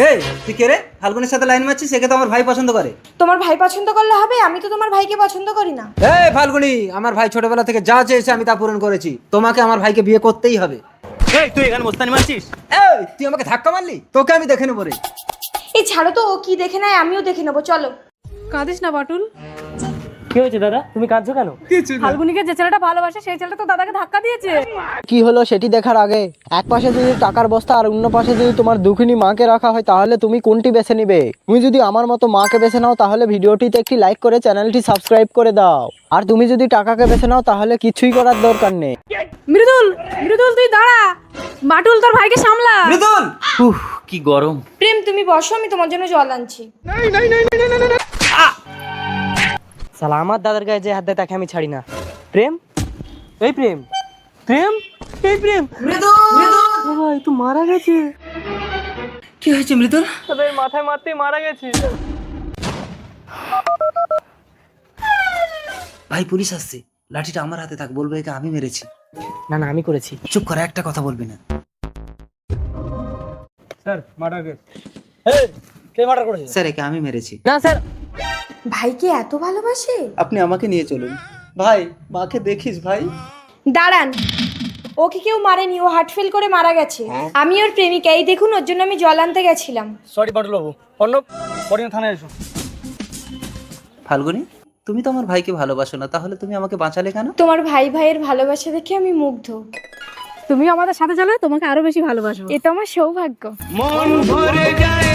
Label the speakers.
Speaker 1: এই তুই কে রে? ফাল্গুনের সাথে লাইন মারছিস, একে তো আমার ভাই পছন্দ করে।
Speaker 2: তোমার ভাই পছন্দ করলে হবে, আমি তো তোমার ভাইকে পছন্দ করি না।
Speaker 1: এই ফাল্গুনি, আমার ভাই ছোটবেলা থেকে যা চেয়েছে আমি তা পূরণ করেছি, তোমাকে আমার ভাইকে বিয়ে করতেই হবে।
Speaker 3: এই তুই এখানে মস্তানি মারছিস?
Speaker 1: এই তুই আমাকে ধাক্কা মারলি, তোকে আমি দেখে নেবো রে।
Speaker 2: এই ছাড়ো তো, ও কি দেখে নেয় আমিও দেখে নেবো, চলো।
Speaker 4: কাঁদিস না বাটুল।
Speaker 3: কি হয়েছে দাদা, তুমি কাঁদছো কেন?
Speaker 4: ফাল্গুনিকে যে ছেলেটা ভালোবাসে সেই ছেলেটা তো দাদাকে ধাক্কা দিয়েছে।
Speaker 5: কি হলো সেটি দেখার আগে এক পাশে যদি টাকার বস্তা আর অন্য পাশে যদি তোমার দুঃখিনী মাকে রাখা হয় তাহলে তুমি কোনটি বেছে নিবে? তুমি যদি আমার মতো মাকে বেছে নাও তাহলে ভিডিওটিতে একটি লাইক করে চ্যানেলটি সাবস্ক্রাইব করে দাও, আর তুমি যদি টাকাকে বেছে নাও তাহলে কিছুই করার দরকার নেই।
Speaker 4: মৃদুল, মৃদুল তুই দাঁড়া, বাটুল তোর ভাইকে সামলা।
Speaker 1: মৃদুল,
Speaker 3: উফ কি গরম।
Speaker 2: প্রেম তুমি বসো, আমি তোমার জন্য জল আনছি।
Speaker 5: সালা আমার দাদার গায়ে যে হাত দেয় তাকে আমি ছাড়ি না। প্রেম, এই প্রেম, প্রেম, এই প্রেম। ভাই তুই মারা গেছে।
Speaker 1: কি হয়েছে মৃদুল?
Speaker 5: তবে মাথায় মারতেই মারা গেছে।
Speaker 1: ভাই পুলিশ আসছে, লাঠিটা আমার হাতে থাক, বলবো একে আমি মেরেছি।
Speaker 5: না না আমি করেছি।
Speaker 1: চুপ করে, একটা কথা বলবি না।
Speaker 5: কে মার্ডার করেছে?
Speaker 1: স্যার একে আমি মেরেছি।
Speaker 5: না স্যার।
Speaker 2: ভাইকে এত ভালোবাসে?
Speaker 1: আপনি আমাকে নিয়ে চলুন ভাই, মাকে দেখিস ভাই।
Speaker 2: দাঁড়ান, ওকে কেউ মারেনি, ও হার্ট ফেল করে মারা গেছে। আমি ওর প্রেমিকা, এই দেখুন ওর জন্য আমি জল আনতে গেছিলাম।
Speaker 5: সরি বাটুল বাবু, অর্ণব পরিণা থানায় এসো।
Speaker 1: ফাল্গুনি, তুমি তো আমার ভাইকে ভালোবাসো না, তাহলে তুমি আমাকে বাঁচালে কেন?
Speaker 2: তোমার ভাই ভাইয়ের ভালোবাসা দেখে আমি মুগ্ধ।
Speaker 4: তুমি আমাদের সাথে চলো, তোমাকে আরো বেশি ভালোবাসবো।
Speaker 2: এটা আমার সৌভাগ্য।
Speaker 3: মন ভরে যায়